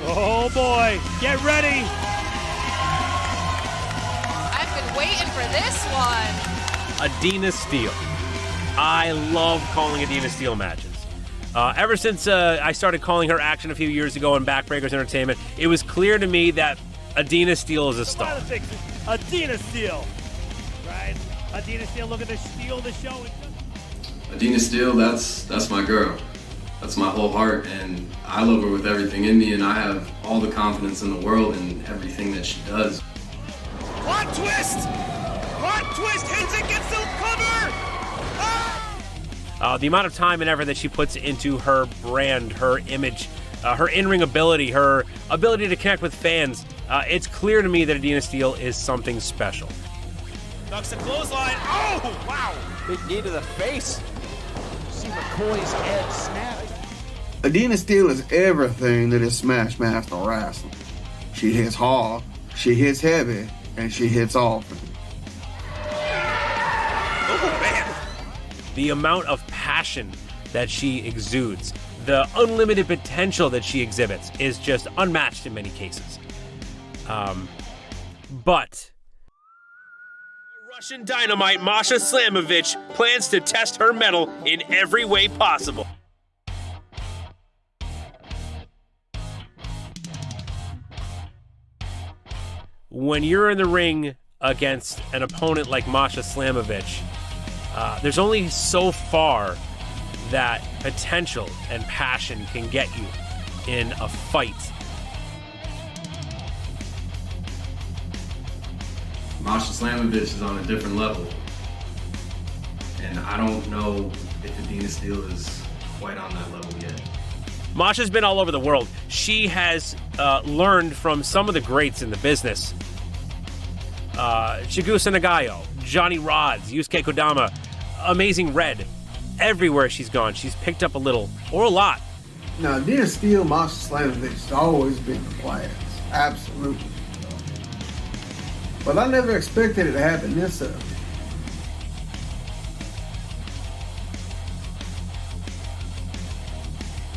Oh boy, get ready. I've been waiting for this one. Adena Steele. I love calling Adena Steele matches. Ever since I started calling her action a few years ago on Backbreakers Entertainment, it was clear to me that Adena Steele is a star. Adena Steele. Right? Adena Steele looking to steal the show. Adena Steele, that's my girl. That's my whole heart, and I love her with everything in me, and I have all the confidence in the world in everything that she does. Hot twist! Hot twist hits it, gets the cover! Ah! The amount of time and effort that she puts into her brand, her image, her in-ring ability, her ability to connect with fans, it's clear to me that Adena Steele is something special. Ducks the clothesline. Oh, wow! Big knee to the face. See McCoy's head snap. Adena Steele is everything that is Smash Master Wrasslin. She hits hard, she hits heavy, and she hits often. Oh, man! The amount of passion that she exudes, the unlimited potential that she exhibits is just unmatched in many cases. But Russian Dynamite Masha Slamovich plans to test her mettle in every way possible. When you're in the ring against an opponent like Masha Slamovich, there's only so far that potential and passion can get you in a fight. Masha Slamovich is on a different level, and I don't know if Adena Steele is quite on that level yet. Masha's been all over the world. She has learned from some of the greats in the business. Chigusa Nagayo, Johnny Rods, Yusuke Kodama, Amazing Red. Everywhere she's gone, she's picked up a little or a lot. Now, Adena Steele, Masha Slamovich has always been the plans. Absolutely. But I never expected it to happen this early.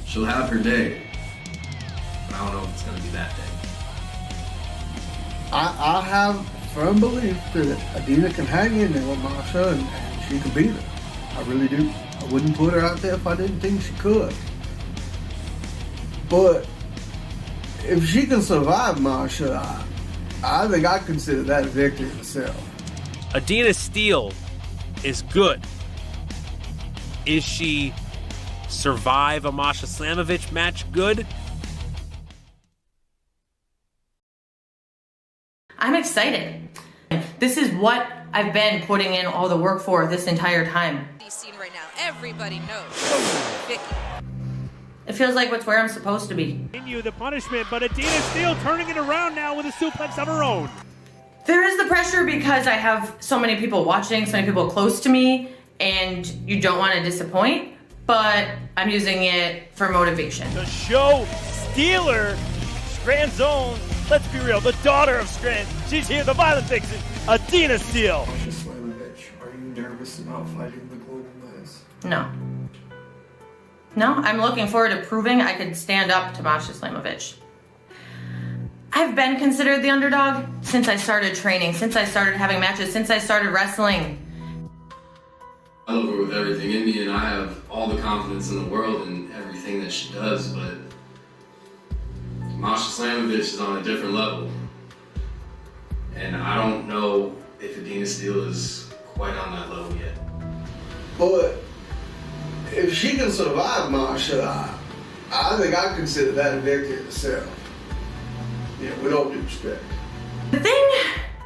She'll have her day, but I don't know if it's going to be that day. I have firm belief that Adena can hang in there with Masha and she can beat her. I really do. I wouldn't put her out there if I didn't think she could. But if she can survive Masha, I think I consider that a victory in itself. Adena Steele is good. Is she survive a Masha Slamovich match good? I'm excited. This is what I've been putting in all the work for this entire time. He's seen right now. Everybody knows. Vicky. It feels like it's where I'm supposed to be. Continue the punishment, but Adena Steele turning it around now with a suplex of her own. There is the pressure because I have so many people watching, so many people close to me, and you don't want to disappoint, but I'm using it for motivation. The show stealer, Scran's own, let's be real, the daughter of Scran. She's here, the violent vixen, Adena Steele. Masha Slamovich, are you nervous about fighting the global mass? No. No, I'm looking forward to proving I could stand up to Masha Slamovich. I've been considered the underdog since I started training, since I started having matches, since I started wrestling. I love her with everything in me, and I have all the confidence in the world in everything that she does, but Masha Slamovich is on a different level. And I don't know if Adena Steele is quite on that level yet. But if she can survive Masha, I think I consider that a victory in itself. Yeah, with all due respect. The thing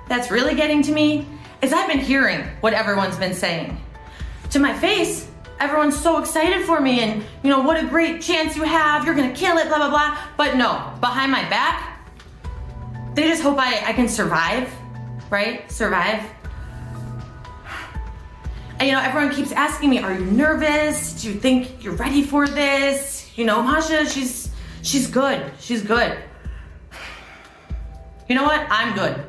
that's really getting to me is I've been hearing what everyone's been saying. To my face, everyone's so excited for me and, you know, what a great chance you have, you're gonna kill it, blah, blah, blah. But no, behind my back, they just hope I can survive, right? Survive. And, you know, everyone keeps asking me, are you nervous? Do you think you're ready for this? You know, Masha, she's good. She's good. You know what? I'm good.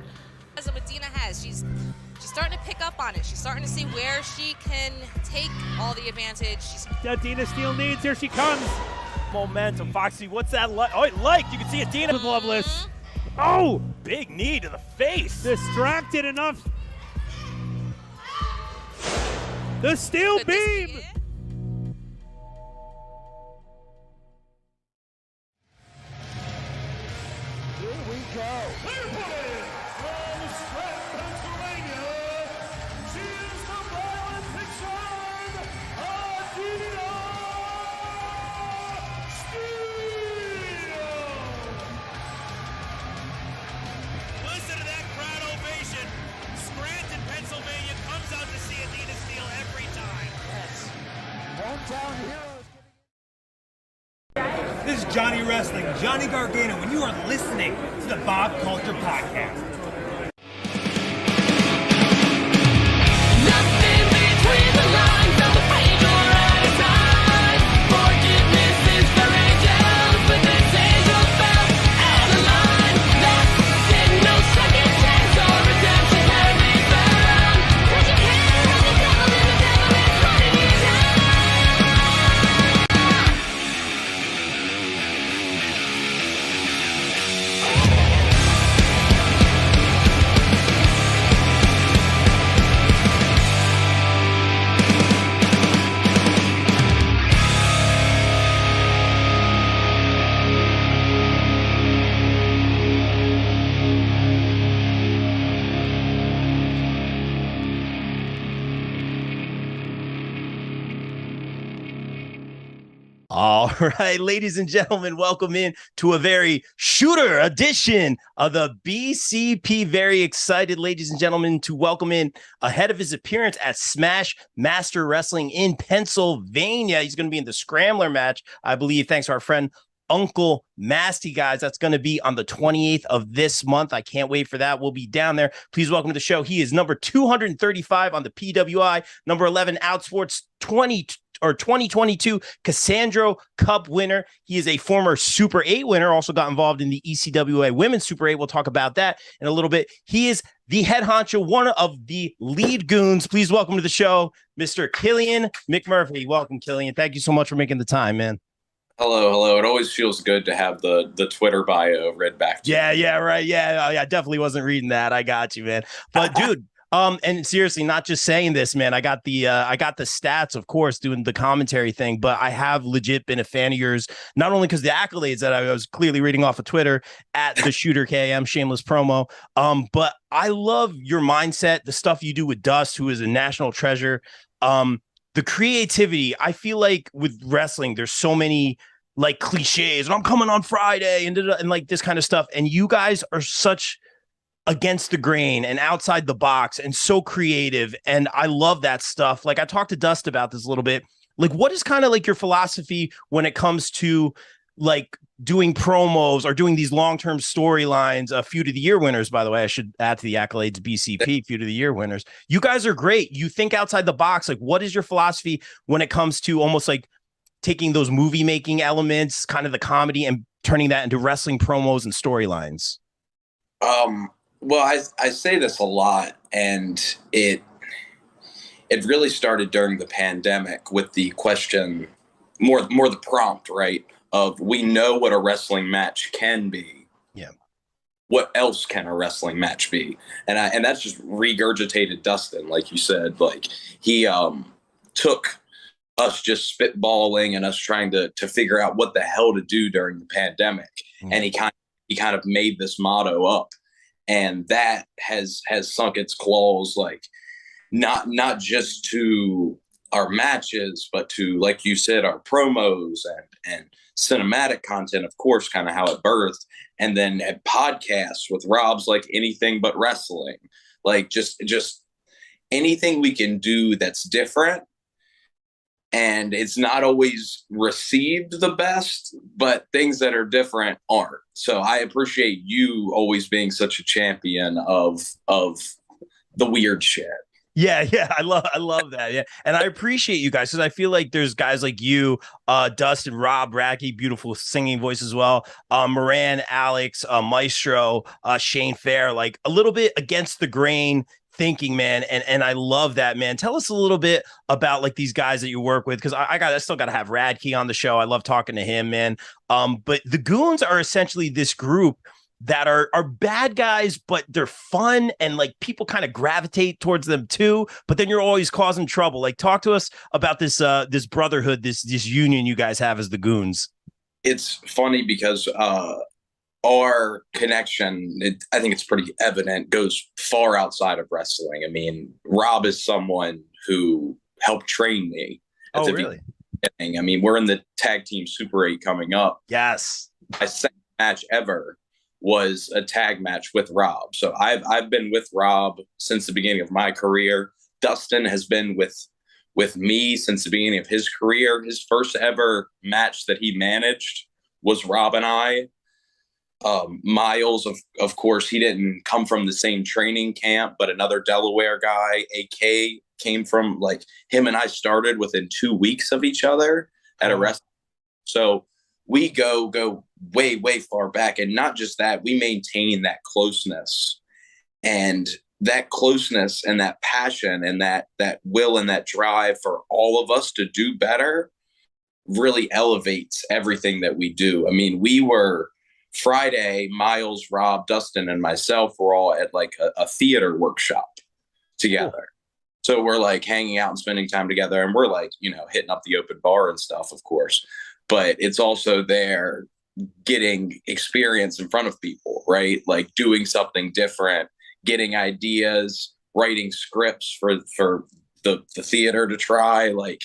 As Adena has, she's starting to pick up on it. She's starting to see where she can take all the advantage. Adena Steele needs, here she comes. Momentum. Foxy, what's that like? Oh, you can see Adena with Loveless. Oh, big knee to the face. Distracted enough. The steel beam. Here we go. From Scranton, Pennsylvania, she is the violent vixen, Adena Steele. Listen to that crowd ovation. Scranton, Pennsylvania comes out to see Adena Steele every time. Yes. Hometown heroes. This is Johnny Wrestling, Johnny Gargano, and you are listening to the Bob Culture Podcast. Nothing between the lines of the page or at a time. Forgiveness is for angels, but this angel fell out of line. That's it, no second chance or redemption can be found. 'Cause you can't have the devil and the devil is running you down. All right, ladies and gentlemen, welcome in to a very shooter edition of the BCP. Very excited, ladies and gentlemen, to welcome in ahead of his appearance at Smash Master Wrestling in Pennsylvania. He's going to be in the Scrambler match, I believe, thanks to our friend Uncle Masty, guys. That's going to be on the 28th of this month. I can't wait for that. We'll be down there. Please welcome to the show. He is number 235 on the PWI, number 11 Outsports 2022 Cassandra Cup winner. He is a former Super 8 winner, also got involved in the ECWA Women's Super 8. We'll talk about that in a little bit. He is the head honcho, one of the lead goons. Please welcome to the show, Mr. Killian McMurphy. Welcome, Killian. Thank you so much for making the time, man. Hello. It always feels good to have the Twitter bio read back to you. Yeah, right. Yeah, I definitely wasn't reading that. I got you, man. But dude, and seriously, not just saying this, man. I got the stats, of course, doing the commentary thing, but I have legit been a fan of yours, not only because the accolades that I was clearly reading off of Twitter at the Shooter KM, shameless promo. But I love your mindset, the stuff you do with Dust, who is a national treasure. The creativity. I feel like with wrestling, there's so many like cliches, and I'm coming on Friday and like this kind of stuff. And you guys are such against the grain and outside the box and so creative. And I love that stuff. Like I talked to Dust about this a little bit. Like, what is kind of like your philosophy when it comes to like doing promos or doing these long-term storylines? Feud of the Year winners, by the way, I should add to the accolades, BCP, Feud of the Year winners. You guys are great. You think outside the box. Like, what is your philosophy when it comes to almost like taking those movie making elements, kind of the comedy, and turning that into wrestling promos and storylines? Well, I say this a lot, and it really started during the pandemic with the question, more the prompt, right? Of we know what a wrestling match can be. Yeah. What else can a wrestling match be? And that's just regurgitated Dustin, like you said. Like he took us just spitballing and us trying to figure out what the hell to do during the pandemic, and he kind of made this motto up, and that has sunk its claws, like not just to our matches, but to, like you said, our promos and cinematic content, of course, kind of how it birthed, and then at podcasts with Rob's like Anything But Wrestling, like just anything we can do that's different. And it's not always received the best, but things that are different aren't. So I appreciate you always being such a champion of the weird shit. Yeah, I love that. Yeah, and I appreciate you guys because I feel like there's guys like you, Dustin, Rob, Racky, beautiful singing voice as well, Moran, Alex, Maestro, Shane Fair, like a little bit against the grain, thinking, man. And I love that, man. Tell us a little bit about like these guys that you work with, because I still got to have Radkey on the show. I love talking to him, man. But the Goons are essentially this group that are bad guys, but they're fun and like people kind of gravitate towards them too. But then you're always causing trouble. Like, talk to us about this this brotherhood, this union you guys have as the Goons. It's funny because our connection, I think it's pretty evident, goes far outside of wrestling. I mean, Rob is someone who helped train me. Oh, really? Beginning. I mean, we're in the tag team Super 8 coming up. Yes. My second match ever was a tag match with Rob. So I've been with Rob since the beginning of my career. Dustin has been with me since the beginning of his career. His first ever match that he managed was Rob and I. Miles, of course, he didn't come from the same training camp, but another Delaware guy, AK, came from, like, him and I started within 2 weeks of each other at a wrestling. So we go way, way far back. And not just that, we maintain that closeness. And that closeness and that passion and that will and that drive for all of us to do better really elevates everything that we do. I mean, we were Friday, Miles, Rob, Dustin, and myself were all at like a theater workshop together. Cool. So we're like hanging out and spending time together, and we're like, you know, hitting up the open bar and stuff, of course. But it's also there getting experience in front of people, right? Like doing something different, getting ideas, writing scripts for the theater to try, like,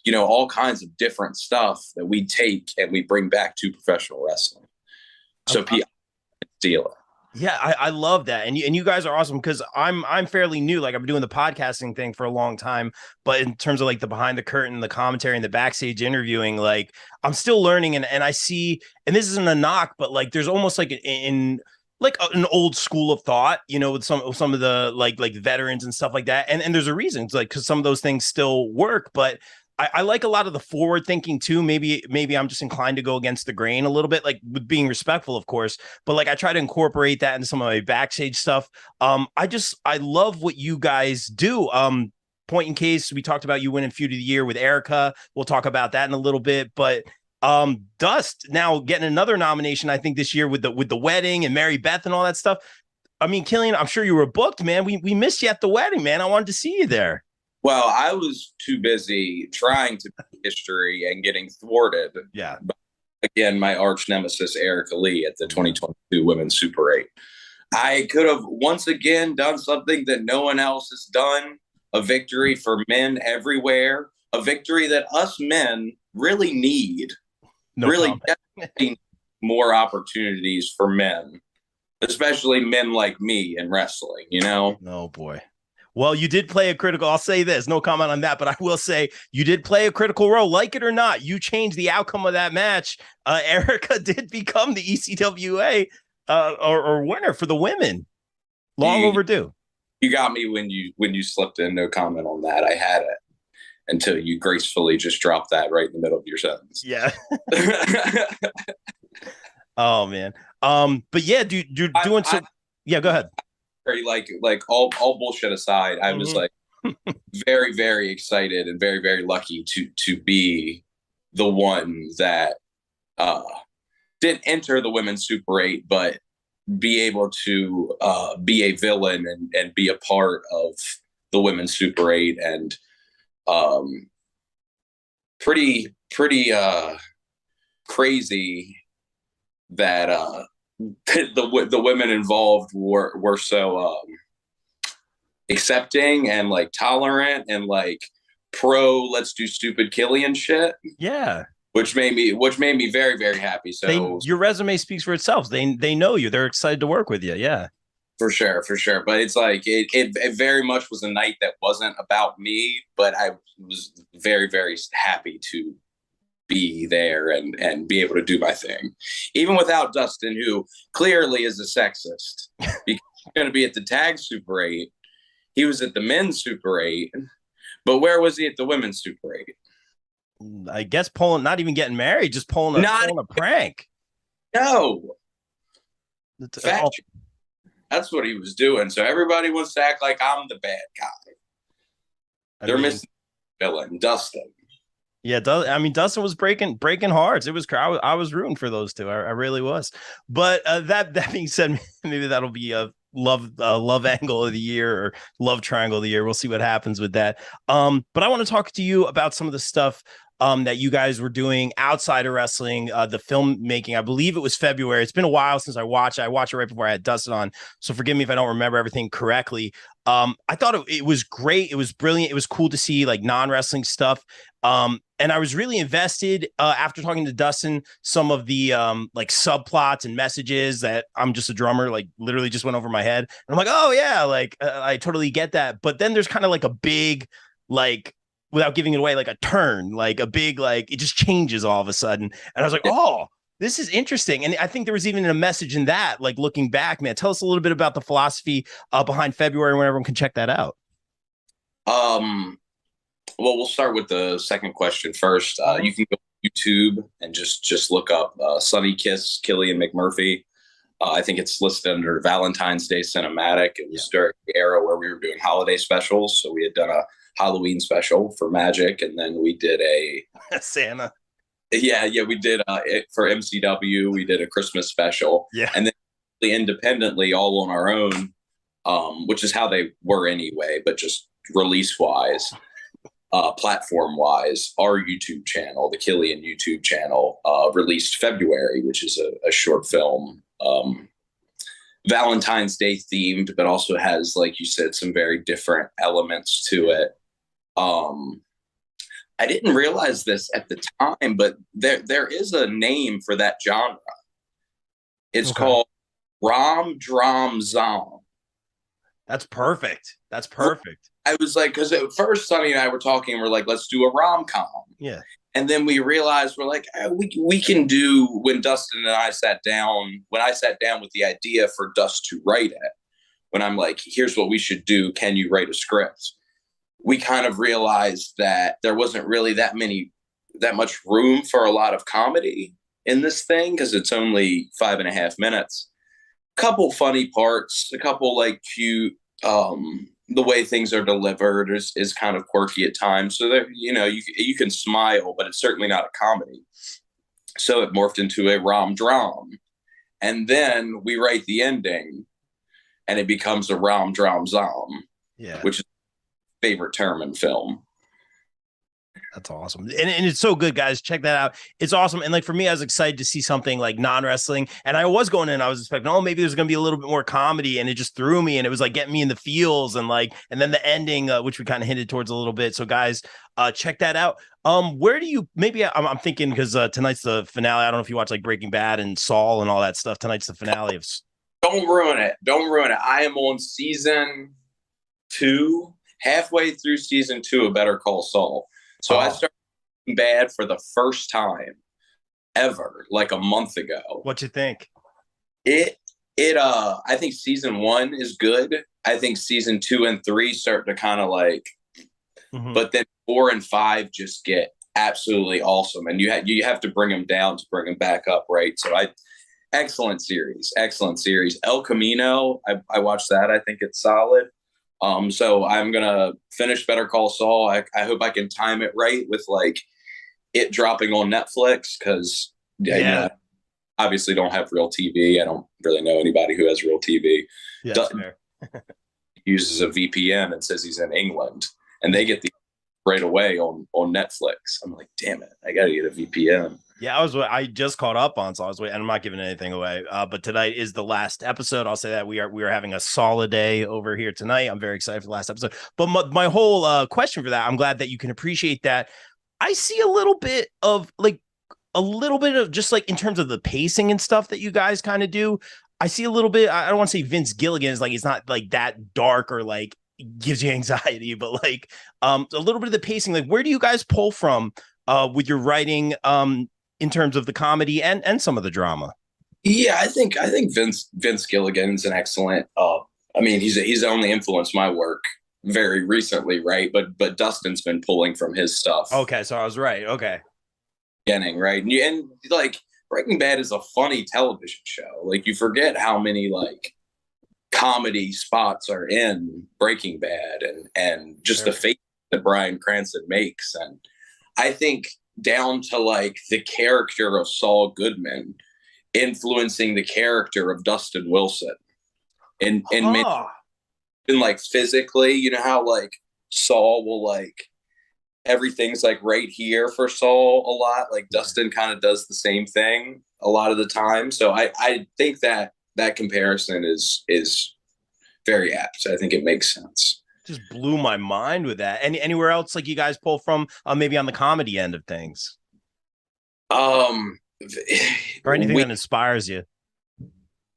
you know, all kinds of different stuff that we take and we bring back to professional wrestling. So Steele. Yeah, I love that. And you guys are awesome, because I'm fairly new. Like, I've been doing the podcasting thing for a long time, but in terms of like the behind the curtain, the commentary and the backstage interviewing, like I'm still learning, and I see, and this isn't a knock, but like there's almost like an old school of thought, you know, with some of the like veterans and stuff like that. And there's a reason. It's like, because some of those things still work, but I like a lot of the forward thinking too. Maybe I'm just inclined to go against the grain a little bit, like with being respectful, of course, but like I try to incorporate that into some of my backstage stuff. I love what you guys do. Point in case, we talked about you winning Feud of the Year with Erica. We'll talk about that in a little bit, but Dust now getting another nomination, I think, this year with the wedding and Mary Beth and all that stuff. I mean, Killian, I'm sure you were booked, man. We missed you at the wedding, man. I wanted to see you there. Well, I was too busy trying to make history and getting thwarted. Yeah. But again, my arch nemesis, Erica Lee, at the 2022 Women's Super 8. I could have once again done something that no one else has done, a victory for men everywhere, a victory that us men really need. Definitely more opportunities for men, especially men like me in wrestling, you know? Oh, boy. Well, you did play a critical, I'll say this, no comment on that, but I will say you did play a critical role. Like it or not, you changed the outcome of that match. Erica did become the ECWA or winner for the women. Long overdue. You got me when you slipped in. No comment on that. I had it until you gracefully just dropped that right in the middle of your sentence. Yeah. Oh, man. But yeah, dude, you're doing so. Yeah, go ahead. Like all bullshit aside, I was like very, very excited and very, very lucky to be the one that didn't enter the Women's Super 8, but be able to be a villain and be a part of the Women's Super 8, and pretty crazy that the women involved were so accepting and like tolerant and like pro let's do stupid Killian shit. Yeah. Which made me very, very happy. So your resume speaks for itself. They know you. They're excited to work with you. Yeah. For sure. But it's like it very much was a night that wasn't about me, but I was very, very happy to be there and be able to do my thing, even without Dustin, who clearly is a sexist. Because he's going to be at the tag Super 8. He was at the men's Super 8, but where was he at the women's Super 8? I guess not even getting married, just pulling a prank. No. That's what he was doing. So everybody wants to act like I'm the bad guy. They're missing villain, Dustin. Yeah, Dustin was breaking hearts. It was I was rooting for those two. I really was. But that being said, maybe that'll be a love angle of the year or love triangle of the year. We'll see what happens with that. But I want to talk to you about some of the stuff that you guys were doing outside of wrestling, the filmmaking. I believe it was February. It's been a while since I watched it. I watched it right before I had Dustin on, so forgive me if I don't remember everything correctly. I thought it was great. It was brilliant. It was cool to see like non-wrestling stuff. And I was really invested after talking to Dustin, some of the like subplots and messages that I'm just a drummer, like literally just went over my head. And I'm like, oh yeah, like I totally get that. But then there's kind of like a big, like, without giving it away, like a turn, like a big, like it just changes all of a sudden. And I was like, oh, this is interesting. And I think there was even a message in that, like looking back, man. Tell us a little bit about the philosophy behind February when everyone can check that out. Well, we'll start with the second question first. You can go to YouTube and just look up Sunny Kiss, Killian McMurphy. I think it's listed under Valentine's Day Cinematic. It was during the era where we were doing holiday specials. So we had done a Halloween special for Magic, and then we did a Santa. Yeah, we did for MCW. We did a Christmas special. Yeah, and then independently, all on our own, which is how they were anyway, but just release wise. Platform wise, our YouTube channel, the Killian YouTube channel, released February, which is a short film, Valentine's Day themed, but also has, like you said, some very different elements to it. I didn't realize this at the time, but there is a name for that genre. It's called Rom Drom Zom. That's perfect. That's perfect. I was like, because at first Sonny and I were talking, we're like, let's do a rom-com. Yeah. And then we realized we're like, we can do, when Dustin and I sat down, when I sat down with the idea for Dust to write it, when I'm like, here's what we should do. Can you write a script? We kind of realized that there wasn't really that much room for a lot of comedy in this thing, because it's only 5.5 minutes. Couple funny parts, a couple like cute, the way things are delivered is kind of quirky at times. So that, you can smile, but it's certainly not a comedy. So it morphed into a rom-dram. And then we write the ending and it becomes a rom-dram-zom, which is my favorite term in film. That's awesome. And it's so good, guys. Check that out. It's awesome. And like for me, I was excited to see something like non-wrestling. And I was going in, I was expecting, oh, maybe there's going to be a little bit more comedy. And it just threw me. And it was like getting me in the feels. And then the ending, which we kind of hinted towards a little bit. So guys, check that out. Where do you, maybe I'm thinking, because tonight's the finale. I don't know if you watch like Breaking Bad and Saul and all that stuff. Tonight's the finale of. Don't ruin it. Don't ruin it. I am on season 2, halfway through season 2 of Better Call Saul. So I started Breaking Bad for the first time ever, like a month ago. What you think? I think season 1 is good. I think season 2 and 3 start to kind of like, but then 4 and 5 just get absolutely awesome. And you have to bring them down to bring them back up, right? So excellent series. El Camino, I watched that. I think it's solid. So I'm going to finish Better Call Saul. I hope I can time it right with like it dropping on Netflix. Cause obviously don't have real TV. I don't really know anybody who has real TV. Uses a VPN and says he's in England and they get the right away on Netflix. I'm like, damn it. I got to get a VPN. Yeah, I just caught up on, so I was waiting. I'm not giving anything away. But tonight is the last episode. I'll say that we are having a solid day over here tonight. I'm very excited for the last episode. But my whole question for that, I'm glad that you can appreciate that. I see a little bit of just like in terms of the pacing and stuff that you guys kind of do. I see a little bit. I don't want to say Vince Gilligan is like, it's not like that dark or like gives you anxiety, but like a little bit of the pacing. Like, where do you guys pull from with your writing? In terms of the comedy and some of the drama. Yeah, I think Vince Gilligan's an excellent. He's only influenced my work very recently, right? But Dustin's been pulling from his stuff. Okay, so I was right. Okay, beginning right, and like Breaking Bad is a funny television show. Like you forget how many like comedy spots are in Breaking Bad, and just the face that Bryan Cranston makes. And I think down to like the character of Saul Goodman influencing the character of Dustin Wilson and like physically, you know how like Saul will like everything's like right here for Saul a lot, like Dustin kind of does the same thing a lot of the time. So I think that comparison is very apt. I think it makes sense. Just blew my mind with that. Anywhere else like you guys pull from, maybe on the comedy end of things? Or anything that inspires you?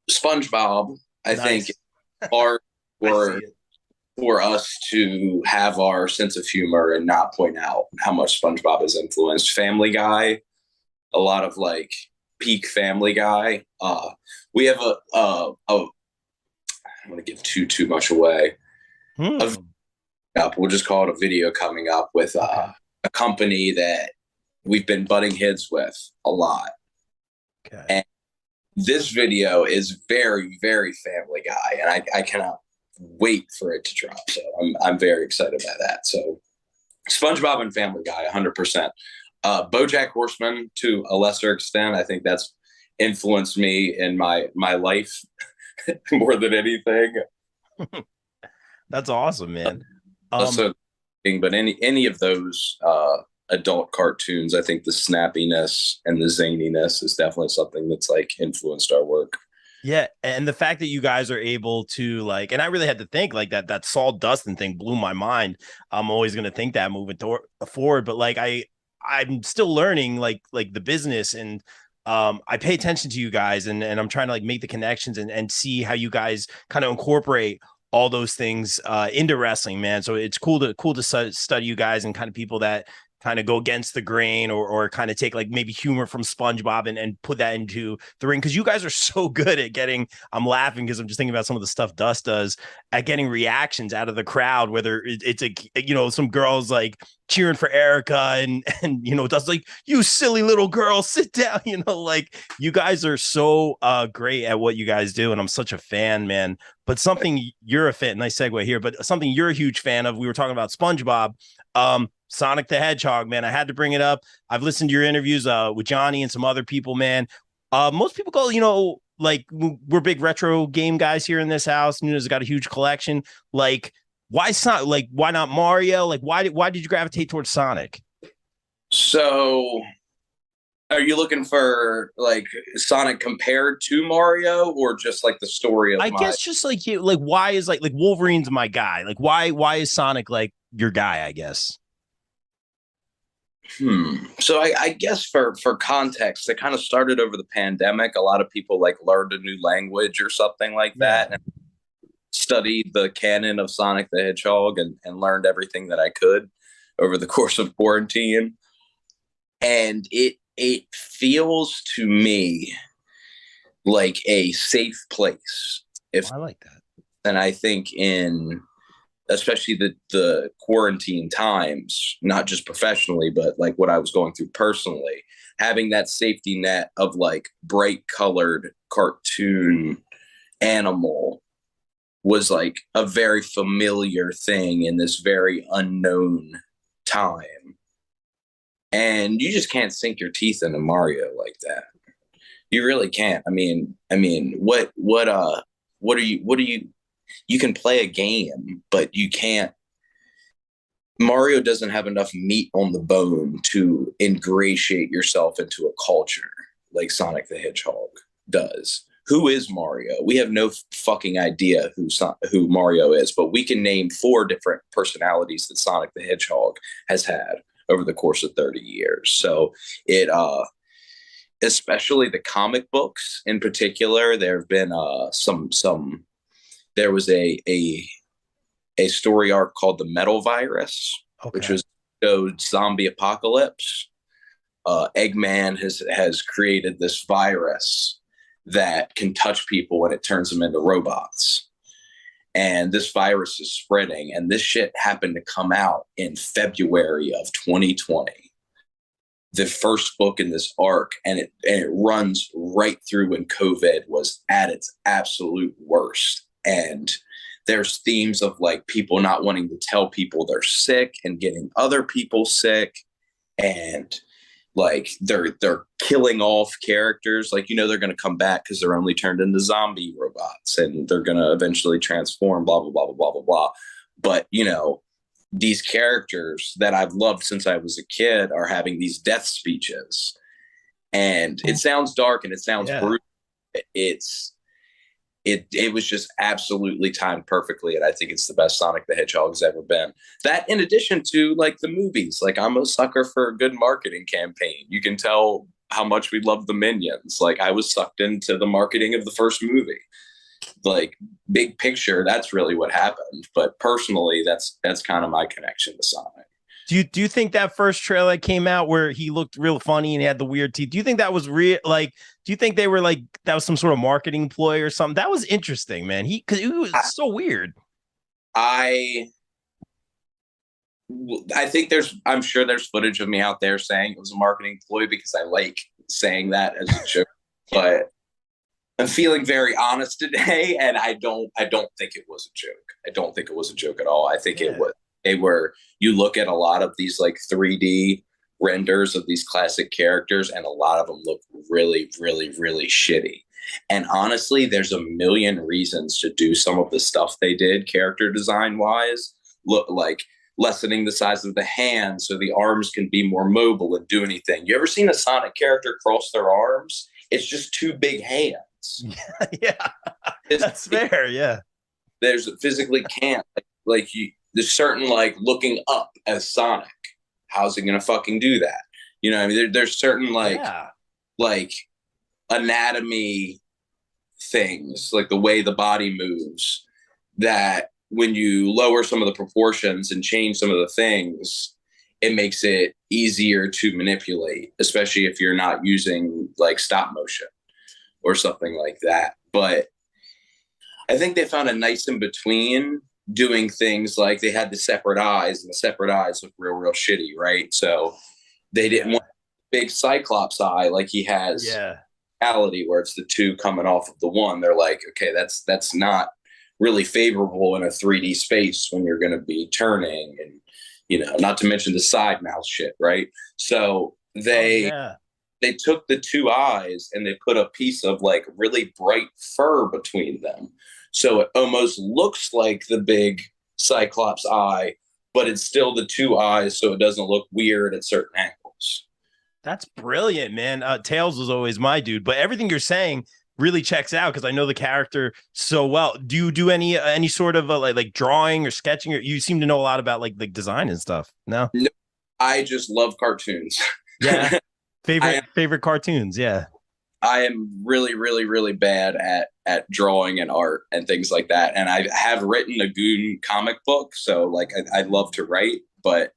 SpongeBob, I think, are for us to have our sense of humor and not point out how much SpongeBob has influenced Family Guy. A lot of like peak Family Guy. We have I don't want to give too much away. We'll just call it a video coming up with a company that we've been butting heads with a lot. Okay. And this video is very, very Family Guy, and I cannot wait for it to drop. So I'm very excited by that. So SpongeBob and Family Guy, 100%. BoJack Horseman to a lesser extent. I think that's influenced me in my life more than anything. That's awesome, man. But any of those adult cartoons, I think the snappiness and the zaniness is definitely something that's like influenced our work. Yeah, and the fact that you guys are able to like, and I really had to think like that Saul Dustin thing blew my mind. I'm always going to think that moving forward, but like I'm still learning like the business, and I pay attention to you guys, and I'm trying to like make the connections and see how you guys kind of incorporate all those things into wrestling, man. So it's cool to study you guys and kind of people that kind of go against the grain or kind of take like maybe humor from SpongeBob and put that into the ring. Cause you guys are so good at getting, I'm laughing because I'm just thinking about some of the stuff Dust does at getting reactions out of the crowd, whether it's a, you know, some girls like cheering for Erica and, you know, Dust like, you silly little girl, sit down, you know, like you guys are so great at what you guys do. And I'm such a fan, man. But something you're a fan, nice segue here, but something you're a huge fan of, we were talking about SpongeBob, Sonic the Hedgehog, man. I had to bring it up. I've listened to your interviews with Johnny and some other people, man. Most people go, you know, like we're big retro game guys here in this house. Nuno's got a huge collection. Like, why Sonic? Like, why not Mario? Like, why did you gravitate towards Sonic? So, are you looking for like Sonic compared to Mario, or just like the story of? I guess just like you, like why is like Wolverine's my guy? Like, why is Sonic like your guy? I guess. So I guess for context, it kind of started over the pandemic. A lot of people like learned a new language or something like that, and studied the canon of Sonic the Hedgehog and learned everything that I could over the course of quarantine. And it feels to me like a safe place. I like that. And I think especially the quarantine times, not just professionally, but like what I was going through personally, having that safety net of like bright colored cartoon animal was like a very familiar thing in this very unknown time. And you just can't sink your teeth into Mario like that. You really can't. I mean, what are you, you can play a game, but you can't. Mario doesn't have enough meat on the bone to ingratiate yourself into a culture like Sonic the Hedgehog does. Who is Mario? We have no fucking idea who Mario is, but we can name 4 different personalities that Sonic the Hedgehog has had over the course of 30 years. So it, especially the comic books in particular, there have been there was a story arc called the Metal Virus, which was zombie apocalypse. Eggman has created this virus that can touch people and it turns them into robots. And this virus is spreading. And this shit happened to come out in February of 2020. The first book in this arc, and it runs right through when COVID was at its absolute worst. And there's themes of like people not wanting to tell people they're sick and getting other people sick, and like they're killing off characters. Like, they're going to come back because they're only turned into zombie robots, and they're going to eventually transform, blah, blah, blah, blah, blah, blah, blah. But, these characters that I've loved since I was a kid are having these death speeches. And it sounds dark and it sounds brutal. It was just absolutely timed perfectly, and I think it's the best Sonic the Hedgehog's ever been. That, in addition to like the movies, like I'm a sucker for a good marketing campaign. You can tell how much we love the Minions. Like I was sucked into the marketing of the first movie. Like big picture, that's really what happened. But personally, that's kind of my connection to Sonic. Do you think that first trailer came out where he looked real funny and he had the weird teeth? Do you think that was real? Like, do you think they were like that was some sort of marketing ploy or something? That was interesting, man. Because it was so weird. I think I'm sure there's footage of me out there saying it was a marketing ploy because I like saying that as a joke. But I'm feeling very honest today, and I don't think it was a joke. I don't think it was a joke at all. I think it was. You look at a lot of these like 3D renders of these classic characters, and a lot of them look really, really, really shitty. And honestly, there's a million reasons to do some of the stuff they did character design wise. Look like lessening the size of the hands so the arms can be more mobile and do anything. You ever seen a Sonic character cross their arms? It's just two big hands. Yeah. That's fair. Yeah. There's physically can't there's certain like looking up as Sonic. How's it gonna fucking do that? I mean, there's certain like anatomy things, like the way the body moves, that when you lower some of the proportions and change some of the things, it makes it easier to manipulate, especially if you're not using like stop motion or something like that. But I think they found a nice in between, doing things like they had the separate eyes, and the separate eyes look real shitty, right? So they didn't want a big Cyclops eye like he has reality, where it's the two coming off of the one. They're like, okay, that's not really favorable in a 3D space when you're going to be turning, and not to mention the side mouth shit, right? So they took the two eyes and they put a piece of like really bright fur between them. So it almost looks like the big Cyclops eye, but it's still the two eyes, so it doesn't look weird at certain angles. That's brilliant, man. Tails was always my dude, but everything you're saying really checks out because I know the character so well. Do you do any sort of like drawing or sketching? Or you seem to know a lot about like design and stuff. No, I just love cartoons. Yeah, favorite cartoons. Yeah. I am really, really, really bad at drawing and art and things like that. And I have written a Goon comic book, so like I'd love to write, but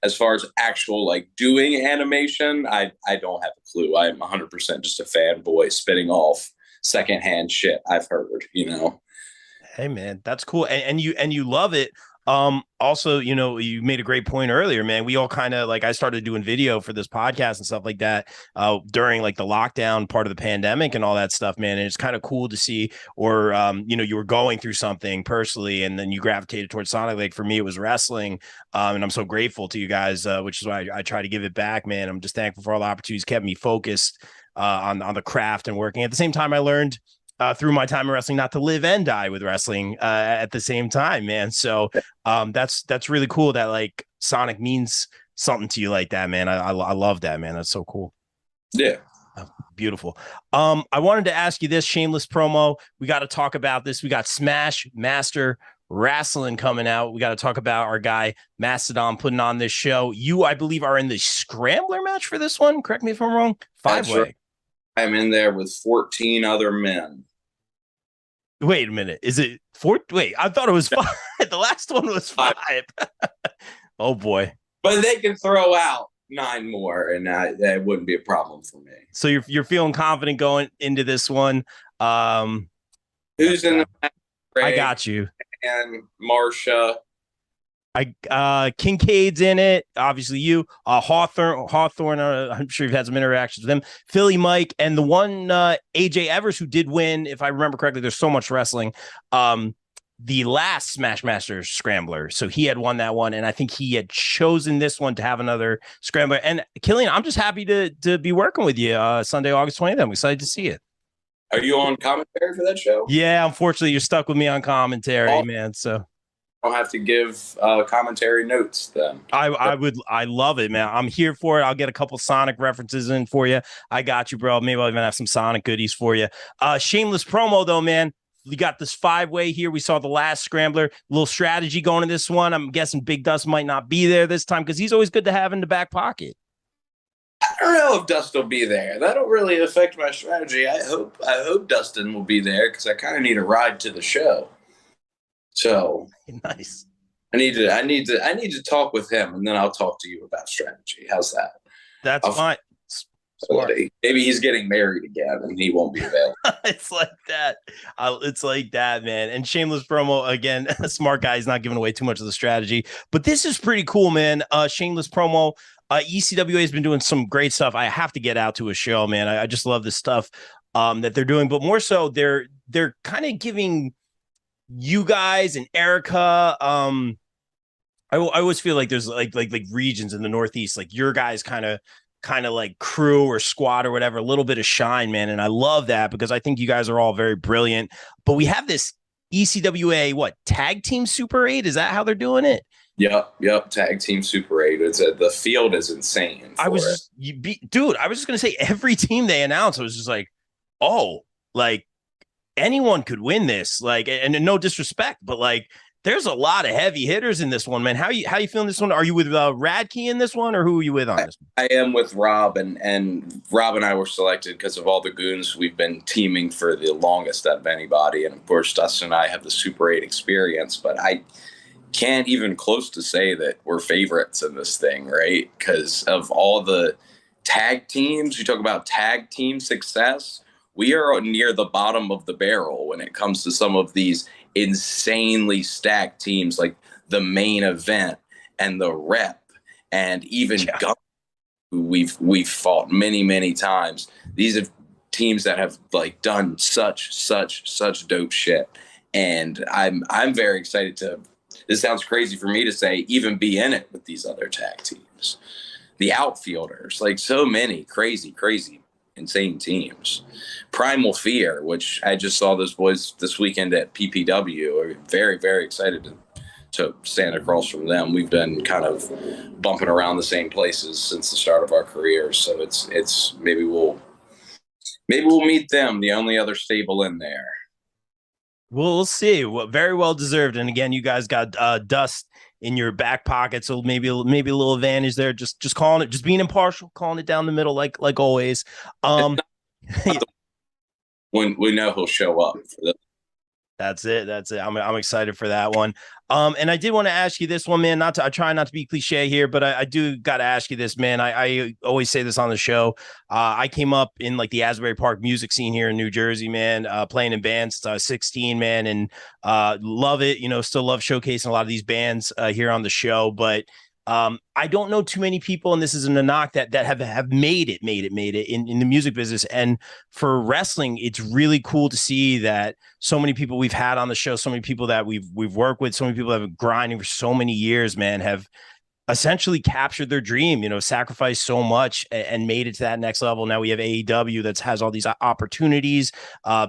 as far as actual like doing animation, I don't have a clue. I'm 100% just a fanboy spitting off secondhand shit I've heard. Hey man, that's cool, and you love it. Also, you made a great point earlier, man. We all kind of like, I started doing video for this podcast and stuff like that during like the lockdown part of the pandemic and all that stuff, man. And it's kind of cool to see, or you were going through something personally and then you gravitated towards Sonic. Like for me, it was wrestling, and I'm so grateful to you guys, which is why I try to give it back, man. I'm just thankful for all the opportunities, kept me focused on the craft and working. At the same time, I learned through my time in wrestling not to live and die with wrestling at the same time, man. So that's really cool that like Sonic means something to you like that, man. I love that, man. That's so cool. Yeah. Beautiful. I wanted to ask you this shameless promo. We got to talk about this. We got Smash Master Wrasslin coming out. We got to talk about our guy Mastodon putting on this show. You, I believe, are in the Scrambler match for this one. Correct me if I'm wrong. 5-way. Right. I'm in there with 14 other men. Wait a minute. Is it 4? Wait, I thought it was 5. The last one was 5. Oh boy. But they can throw out 9 more, and that wouldn't be a problem for me. So you're feeling confident going into this one. Who's in the match? I got you. And Masha, Kincaid's in it, obviously you, Hawthorne, I'm sure you've had some interactions with him, Philly Mike, and the one AJ Evers who did win, if I remember correctly. There's so much wrestling. The last Smash Master Scrambler, so he had won that one, and I think he had chosen this one to have another Scrambler. And Killian, I'm just happy to be working with you Sunday, August 20th. I'm excited to see it. Are you on commentary for that show? Yeah, unfortunately, you're stuck with me on commentary, man. So I'll have to give commentary notes then. I love it, man. I'm here for it. I'll get a couple Sonic references in for you. I got you, bro. Maybe I'll even have some Sonic goodies for you. Shameless promo though, man. We got this 5-way here. We saw the last Scrambler. Little strategy going to this one. I'm guessing Big Dust might not be there this time because he's always good to have in the back pocket. I don't know if Dust will be there. That'll really affect my strategy. I hope Dustin will be there because I kind of need a ride to the show. So nice. I need to talk with him, and then I'll talk to you about strategy. How's that? That's fine. Maybe he's getting married again, and he won't be available. It's like that. It's like that, man. And shameless promo again. A smart guy is not giving away too much of the strategy, but this is pretty cool, man. Shameless promo. ECWA has been doing some great stuff. I have to get out to a show, man. I just love the stuff that they're doing, but more so, they're kind of giving you guys and Erica. I always feel like there's like regions in the Northeast, like your guys kind of like crew or squad or whatever, a little bit of shine, man. And I love that because I think you guys are all very brilliant. But we have this ECWA, tag team Super 8? Is that how they're doing it? Yep. Tag team Super 8. The field is insane. I was just gonna say every team they announced, I was just like, oh, like anyone could win this. Like, and no disrespect, but like there's a lot of heavy hitters in this one, man. How you feeling this one? Are you with Radkey in this one, or who are you with on this one? I am with Rob, and Rob and I were selected because of all the goons we've been teaming for the longest out of anybody. And of course, Dustin and I have the Super 8 experience, but I can't even close to say that we're favorites in this thing, right? Because of all the tag teams, you talk about tag team success, we are near the bottom of the barrel when it comes to some of these insanely stacked teams like the Main Event and the Rep and even Gun, who we've fought many times. These are teams that have like done such dope shit, and I'm very excited to. This sounds crazy for me to say, even be in it with these other tag teams, the outfielders, like so many crazy insane teams. Primal Fear, which I just saw those boys this weekend at PPW. I'm very excited to stand across from them. We've been kind of bumping around the same places since the start of our careers, so it's maybe we'll meet them, the only other stable in there. We'll see. Well, very well deserved. And again, you guys got Dust in your back pocket, so maybe a little advantage there. Just calling it, just being impartial, calling it down the middle, like always. When we know he'll show up for this. That's it. I'm excited for that one. And I did want to ask you this one, man. I try not to be cliche here, but I do got to ask you this, man. I always say this on the show. I came up in like the Asbury Park music scene here in New Jersey, man, playing in bands since I was 16, man, and love it. Still love showcasing a lot of these bands here on the show, but I don't know too many people, and this isn't a knock, that have made it in the music business. And for wrestling, it's really cool to see that so many people we've had on the show, so many people that we've worked with, so many people that have been grinding for so many years, man, have essentially captured their dream, sacrificed so much and made it to that next level. Now we have AEW that has all these opportunities,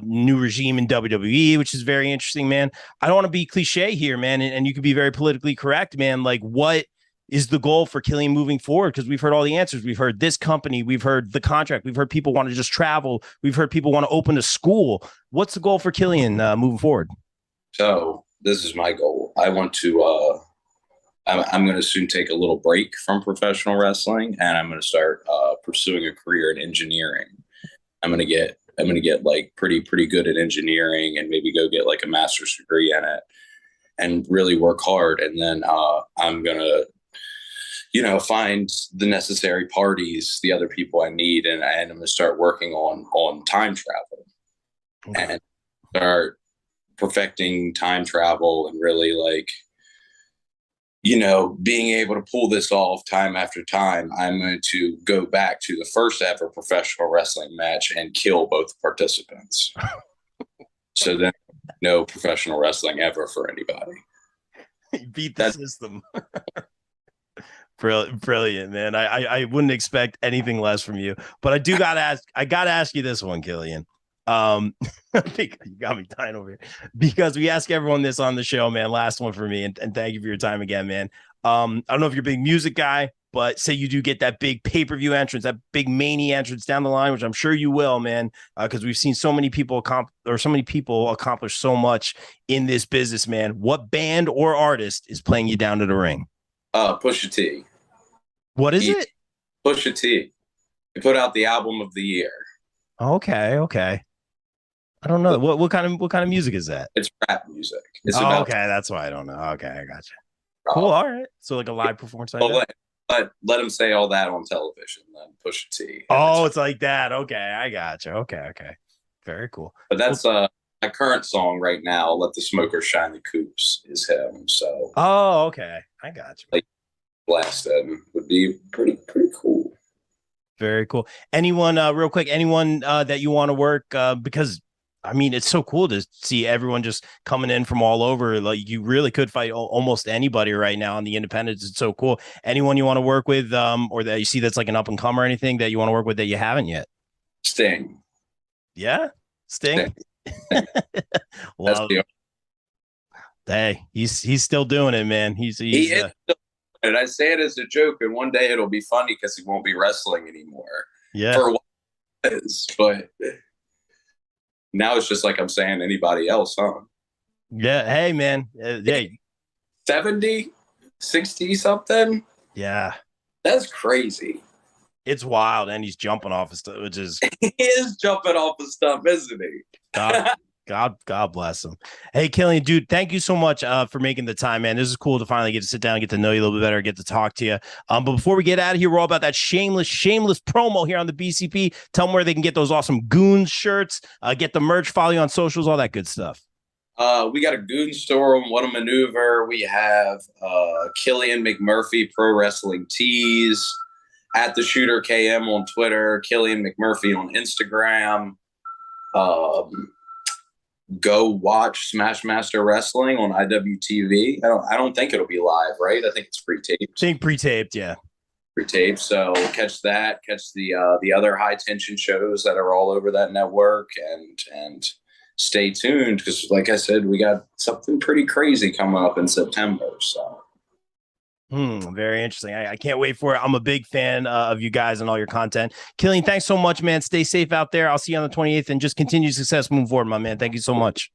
new regime in WWE, which is very interesting, man. I don't want to be cliche here, man, and you can be very politically correct, man. Like, what is the goal for Killian moving forward? Because we've heard all the answers. We've heard this company, we've heard the contract, we've heard people want to just travel, we've heard people want to open a school. What's the goal for Killian moving forward? So this is my goal. I want to I'm going to soon take a little break from professional wrestling, and I'm going to start pursuing a career in engineering. I'm going to get like pretty good at engineering, and maybe go get like a master's degree in it and really work hard. And then I'm going to find the necessary parties, the other people I need, and I'm going to start working on time travel and start perfecting time travel and really like, being able to pull this off time after time, I'm going to go back to the first ever professional wrestling match and kill both participants. So then no professional wrestling ever for anybody. Beat the system. Brilliant, man. I wouldn't expect anything less from you, but I gotta ask you this one, Killian. I think you got me dying over here because we ask everyone this on the show, man. Last one for me, and thank you for your time again, man. I don't know if you're a big music guy, but say you do get that big pay-per-view entrance, that big mania entrance down the line, which I'm sure you will, man, because we've seen so many people accomplish so much in this business, man. What band or artist is playing you down to the ring? Pusha T. What is it? Pusha T. He put out the album of the year. Okay. I don't know what kind of music is that? It's rap music. Okay, that's why I don't know. Okay, I got you. Cool. All right. So like a live performance. Let him say all that on television. Then Pusha T. Oh, it's like that. Okay, I got you. Okay. Very cool. But that's my current song right now. Let the Smokers Shine the Coops is him. So. Oh, okay. I got you. Like blast them would be pretty cool. Very cool. Anyone, real quick, that you want to work? Because I mean, it's so cool to see everyone just coming in from all over. Like you really could fight almost anybody right now on the independents. It's so cool. Anyone you want to work with, or that you see that's like an up and comer or anything that you want to work with that you haven't yet? Sting. Yeah, Sting. Well, hey, he's still doing it, man. He is still, and I say it as a joke, and one day it'll be funny because he won't be wrestling anymore. Yeah. For what it is, but now it's just like I'm saying anybody else, huh? Yeah. Hey, man. Yeah. 70, 60 something. Yeah. That's crazy. It's wild. And he's jumping off his stuff, which is. He is jumping off his stuff, isn't he? God bless him. Hey, Killian, dude, thank you so much for making the time, man. This is cool to finally get to sit down and get to know you a little bit better, get to talk to you. But before we get out of here, we're all about that shameless promo here on the BCP. Tell them where they can get those awesome Goons shirts, get the merch, follow you on socials, all that good stuff. We got a Goon store on What a Maneuver. We have Killian McMurphy Pro Wrestling Tees, at the Shooter KM on Twitter, Killian McMurphy on Instagram. Go watch Smash Master Wrestling on IWTV. I don't think it'll be live, right? I think it's pre-taped. I think pre-taped, yeah. Pre-taped. So catch that. Catch the other high tension shows that are all over that network, and stay tuned because, like I said, we got something pretty crazy coming up in September. So. Very interesting. I can't wait for it. I'm a big fan of you guys and all your content. Killian, thanks so much, man. Stay safe out there. I'll see you on the 28th and just continue success moving forward, my man. Thank you so much.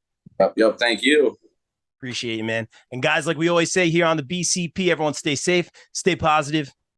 Yep. Thank you. Appreciate you, man. And guys, like we always say here on the BCP, everyone stay safe, stay positive,